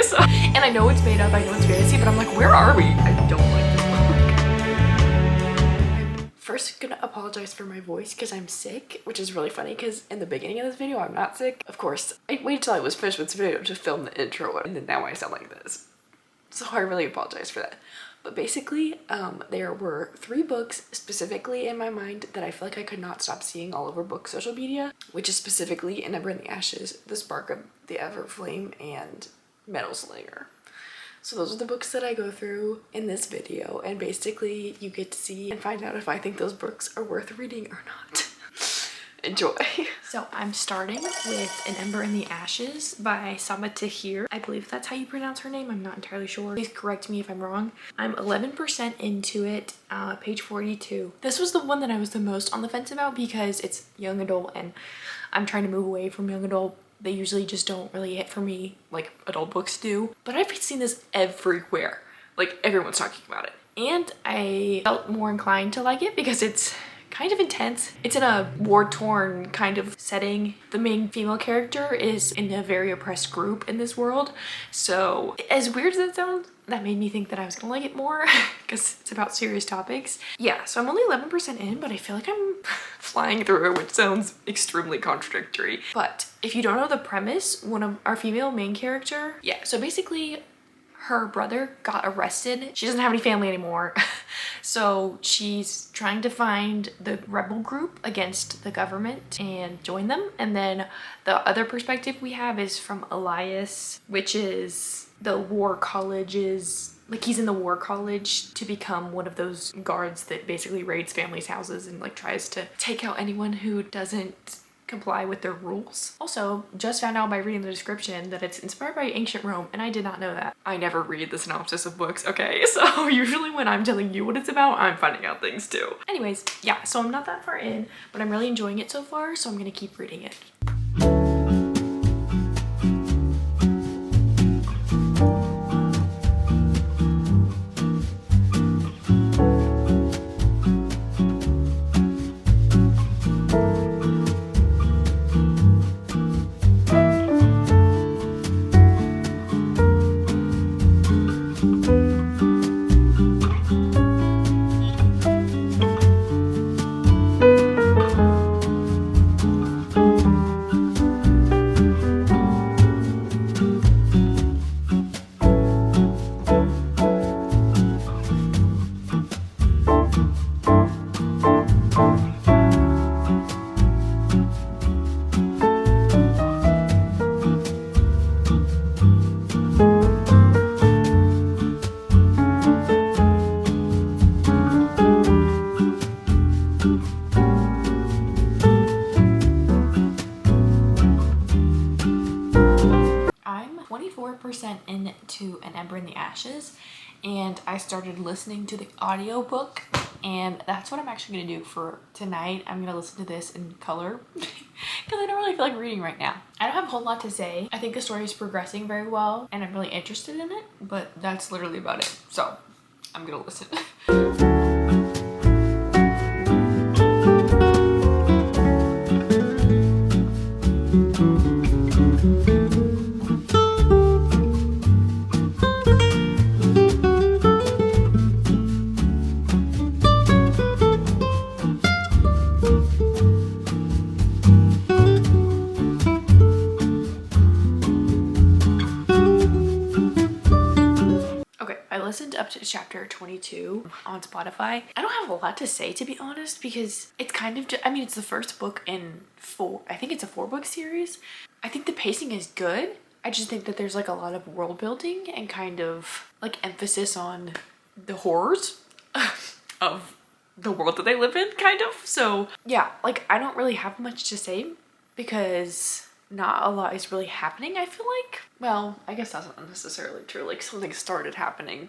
So, and I know it's made up, I know it's fantasy, but I'm like, where are we? I don't like this book. I'm first gonna apologize for my voice because I'm sick, which is really funny because in the beginning of this video, I'm not sick. Of course, I waited till I was finished with this video to film the intro, and then now I sound like this. So I really apologize for that. But basically, there were 3 books specifically in my mind that I feel like I could not stop seeing all over book social media, which is specifically Ember in the Ashes, The Spark of the Everflame, and Slinger. So those are the books that I go through in this video, and basically you get to see and find out if I think those books are worth reading or not. Enjoy. So I'm starting with An Ember in the Ashes by Sama Tahir. I believe that's how you pronounce her name. I'm not entirely sure. Please correct me if I'm wrong. I'm 11% into it, page 42. This was the one that I was the most on the fence about because it's young adult and I'm trying to move away from young adult. They usually just don't really hit for me like adult books do. But I've seen this everywhere. Like everyone's talking about it. And I felt more inclined to like it because it's kind of intense. It's in a war-torn kind of setting. The main female character is in a very oppressed group in this world. So as weird as that sounds, that made me think that I was gonna like it more because it's about serious topics. Yeah, so I'm only 11% in, but I feel like I'm flying through it, which sounds extremely contradictory. But if you don't know the premise, one of our female main character, yeah, so basically her brother got arrested. She doesn't have any family anymore. So she's trying to find the rebel group against the government and join them. And then the other perspective we have is from Elias, which is the war college's, like he's in the war college to become one of those guards that basically raids families' houses and like tries to take out anyone who doesn't comply with their rules. Also, just found out by reading the description that it's inspired by ancient Rome, and I did not know that. I never read the synopsis of books, okay? So usually when I'm telling you what it's about, I'm finding out things too. Anyways, yeah, so I'm not that far in, but I'm really enjoying it so far, so I'm gonna keep reading it. Into An Ember in the Ashes, and I started listening to the audiobook, and that's what I'm actually gonna do for tonight. I'm gonna listen to this in color because I don't really feel like reading right now. I don't have a whole lot to say. I think the story is progressing very well and I'm really interested in it, but that's literally about it. So I'm gonna listen. Listened up to chapter 22 on Spotify. I don't have a lot to say, to be honest, because it's kind of just, I mean, it's the first book in 4, I think it's a 4-book series. I think the pacing is good. I just think that there's like a lot of world building and kind of like emphasis on the horrors of the world that they live in, kind of. So yeah, like I don't really have much to say because not a lot is really happening, I feel like. Well, I guess that's not necessarily true. Like something started happening.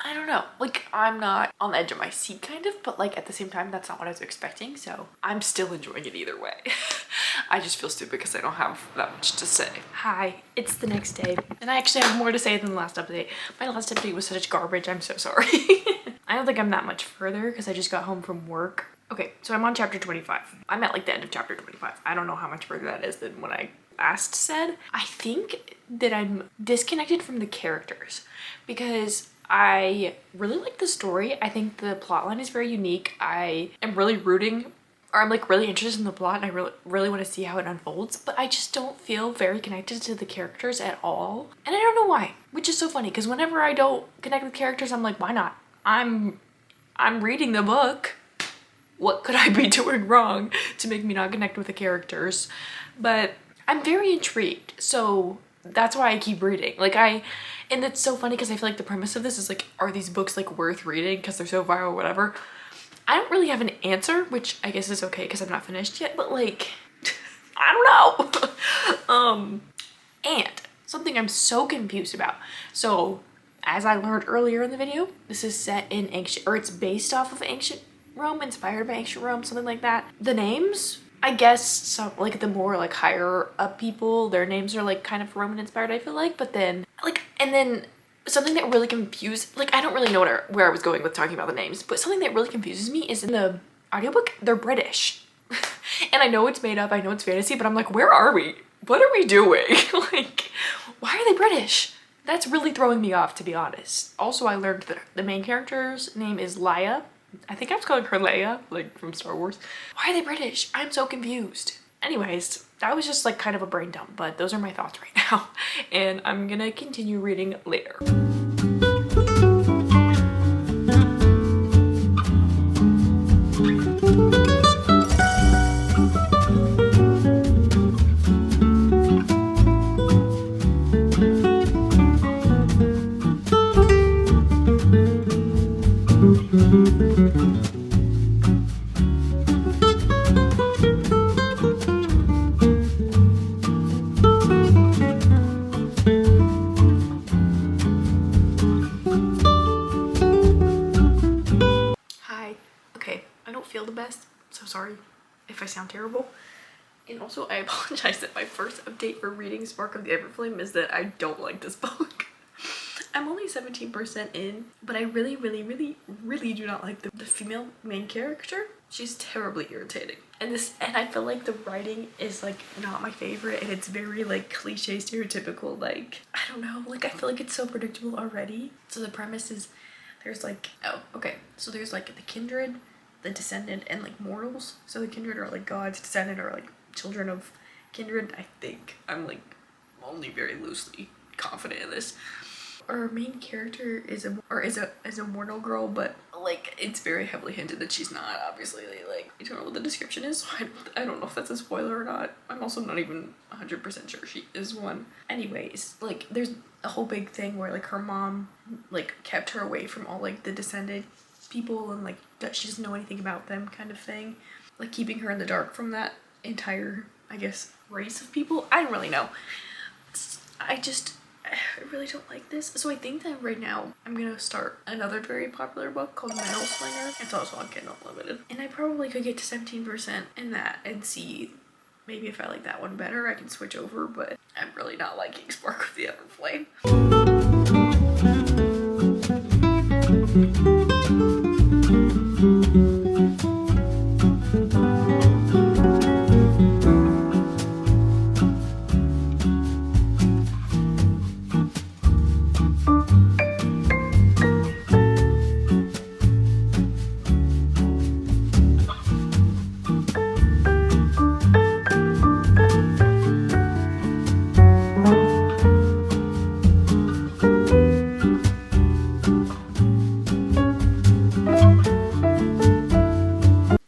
I don't know. Like I'm not on the edge of my seat kind of, but like at the same time, that's not what I was expecting. So I'm still enjoying it either way. I just feel stupid because I don't have that much to say. Hi, it's the next day. And I actually have more to say than the last update. My last update was such garbage. I'm so sorry. I don't think I'm that much further because I just got home from work. Okay, so I'm on chapter 25. I'm at like the end of chapter 25. I don't know how much further that is than when I last said, I think that I'm disconnected from the characters because I really like the story. I think the plotline is very unique. I am really rooting, or I'm like really interested in the plot, and I really want to see how it unfolds, but I just don't feel very connected to the characters at all. And I don't know why, which is so funny because whenever I don't connect with characters, I'm like, why not? I'm reading the book. What could I be doing wrong to make me not connect with the characters? But I'm very intrigued, so that's why I keep reading. And it's so funny because I feel like the premise of this is like, are these books like worth reading because they're so viral or whatever? I don't really have an answer, which I guess is okay because I'm not finished yet, but like, I don't know. And something I'm so confused about. So as I learned earlier in the video, this is set in ancient, or it's based off of ancient Rome, inspired by ancient Rome, something like that. The names, I guess some like the more like higher up people, their names are like kind of Roman inspired, I feel like, but then like, and then something that really confused, like I don't really know where I was going with talking about the names, but something that really confuses me is in the audiobook, they're British. And I know it's made up, I know it's fantasy, but I'm like, where are we? What are we doing? Like, why are they British? That's really throwing me off, to be honest. Also, I learned that the main character's name is Leia. I think I was calling her Leia, like from Star Wars. Why are they British? I'm so confused. Anyways, that was just like kind of a brain dump, but those are my thoughts right now. And I'm gonna continue reading later. Feel the best, so sorry if I sound terrible. And also I apologize that my first update for reading Spark of the Everflame is that I don't like this book. I'm only 17% in, but I really do not like the female main character. She's terribly irritating, and I feel like the writing is like not my favorite, and it's very like cliche, stereotypical, like I don't know, like I feel like it's so predictable already. So the premise is there's like, oh okay, so there's like the kindred, the descendant, and like mortals. So the kindred are like gods, descendant are like children of kindred. I think I'm like only very loosely confident in this. Our main character is a mortal girl, but like it's very heavily hinted that she's not, obviously. Like I don't know what the description is, so I don't know if that's a spoiler or not. I'm also not even 100% sure she is one. Anyways, like there's a whole big thing where like her mom like kept her away from all like the descended people, and like that she doesn't know anything about them kind of thing, like keeping her in the dark from that entire, I guess, race of people. I don't really know. I really don't like this. So I think that right now I'm gonna start another very popular book called Slinger. It's also on Kindle Unlimited, and I probably could get to 17% in that and see maybe if I like that one better I can switch over, but I'm really not liking Spark of the Everflame.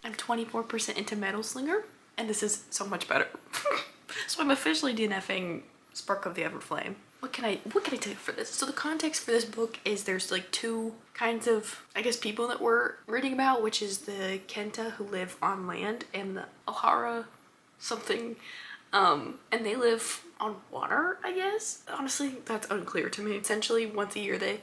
I'm 24% into Slinger, and this is so much better. So I'm officially DNFing Spark of the Everflame. What can I tell you for this? So the context for this book is there's like two kinds of, I guess, people that we're reading about, which is the Kenta who live on land and the Alhara something, and they live on water, I guess. Honestly, that's unclear to me. Essentially, once a year the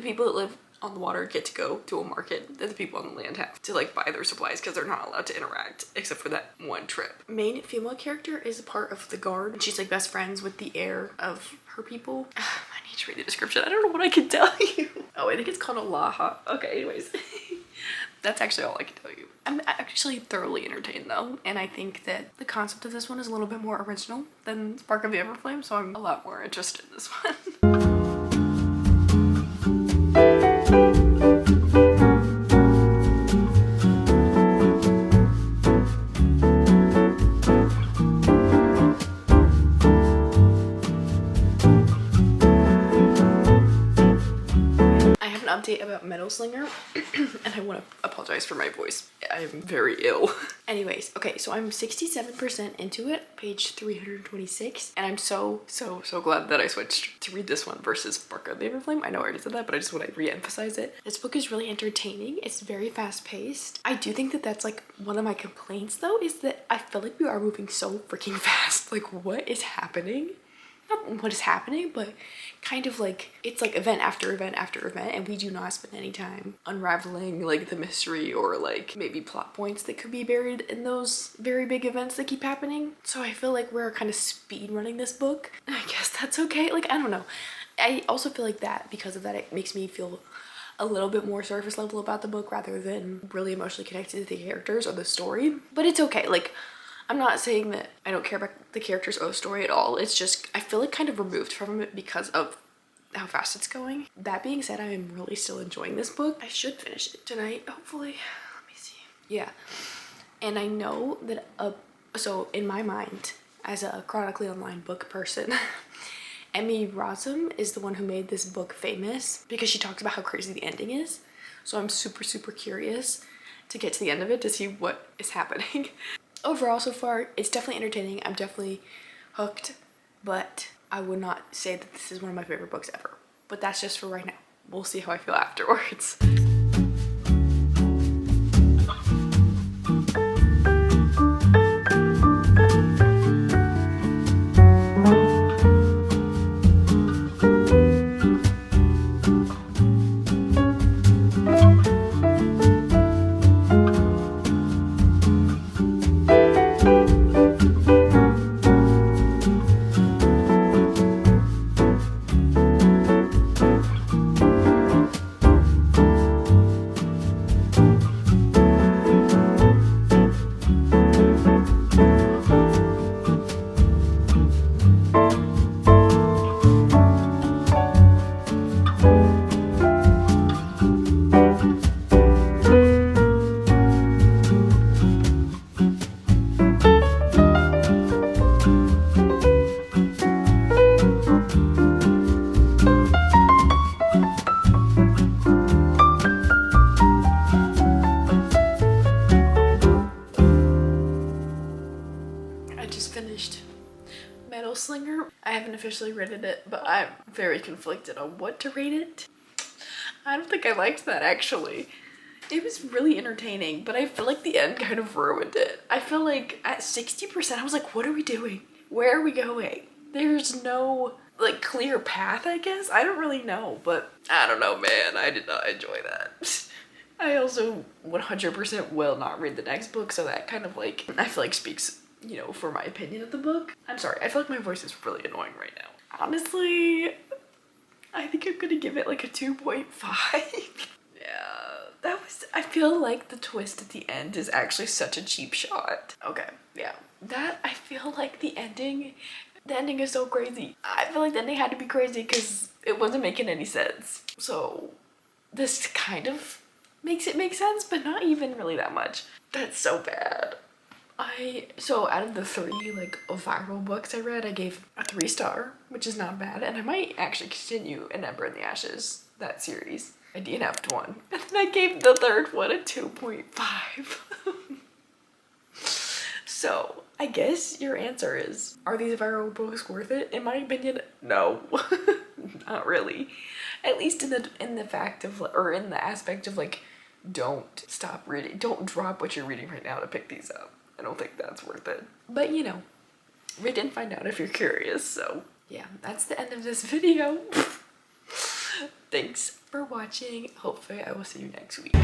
people that live on the water get to go to a market that the people on the land have to like buy their supplies because they're not allowed to interact except for that one trip. Main female character is a part of the guard, and she's like best friends with the heir of her people. I need to read the description. I don't know what I can tell you. Oh, I think it's called Alaha. Okay, anyways. That's actually all I can tell you. I'm actually thoroughly entertained though, and I think that the concept of this one is a little bit more original than Spark of the Everflame, so I'm a lot more interested in this one. Update about Metal Slinger and I want to apologize for my voice. I'm very ill. Anyways, okay, so I'm 67% into it, page 326, and I'm so glad that I switched to read this one versus Spark of the Everflame. I know I already said that, but I just want to re-emphasize it. This book is really entertaining. It's very fast-paced. I do think that that's like one of my complaints though, is that I feel like we are moving so freaking fast. Like, what is happening? Not what is happening, but kind of like it's like event after event after event, and we do not spend any time unraveling like the mystery or like maybe plot points that could be buried in those very big events that keep happening. So I feel like we're kind of speed running this book, and I guess that's okay. Like, I don't know. I also feel like that because of that, it makes me feel a little bit more surface level about the book rather than really emotionally connected to the characters or the story. But it's okay. Like, I'm not saying that I don't care about the characters or the story at all. It's just, I feel like kind of removed from it because of how fast it's going. That being said, I am really still enjoying this book. I should finish it tonight, hopefully. Let me see. Yeah. And I know that, so in my mind, as a chronically online book person, Emmy Rossum is the one who made this book famous because she talks about how crazy the ending is. So I'm super curious to get to the end of it to see what is happening. Overall, so far, it's definitely entertaining. I'm definitely hooked, but I would not say that this is one of my favorite books ever. But that's just for right now. We'll see how I feel afterwards. Slinger. I haven't officially rated it, but I'm very conflicted on what to rate it. I don't think I liked that, actually. It was really entertaining, but I feel like the end kind of ruined it. I feel like at 60%, I was like, what are we doing? Where are we going? There's no, like, clear path, I guess? I don't really know, but I don't know, man. I did not enjoy that. I also 100% will not read the next book, so that kind of, like, I feel like speaks, you know, for my opinion of the book. I'm sorry, I feel like my voice is really annoying right now. Honestly, I think I'm gonna give it like a 2.5. Yeah, that was, I feel like the twist at the end is actually such a cheap shot. Okay, yeah, that, I feel like the ending is so crazy. I feel like the ending had to be crazy because it wasn't making any sense. So this kind of makes it make sense, but not even really that much. That's so bad. So out of the 3 like viral books I read, I gave a 3-star, which is not bad, and I might actually continue in Ember in the Ashes, that series. I DNF'd one, and then I gave the 3rd one a 2.5. So I guess your answer is, are these viral books worth it? In my opinion, no. Not really. At least in the fact of, or in the aspect of like, don't stop reading, don't drop what you're reading right now to pick these up. I don't think that's worth it. But you know, read and find out if you're curious. So yeah, that's the end of this video. Thanks for watching. Hopefully I will see you next week.